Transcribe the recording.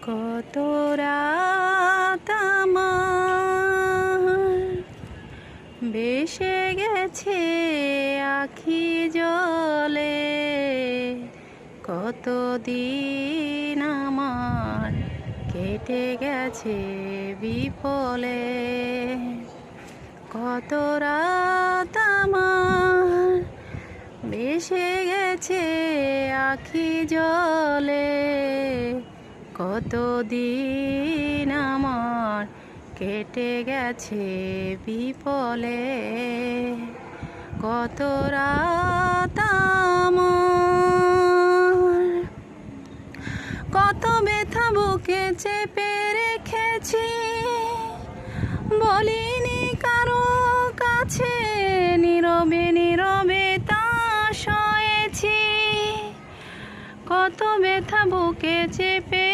কত রাত আমার ভেসে গেছে আখি জলে, কত দিন আমার কেটে গেছে বিফলে। কত রাত আমার ভেসে গেছে আখি জলে, কত দিন আমার কেটে গেছে বিফলে। কত রাত আমার কত ব্যথা বুকে চেপে রেখেছি, বলিনি কারো কাছে, নীরবে নীরবে তা সয়েছি। কত ব্যথা বুকে চেপে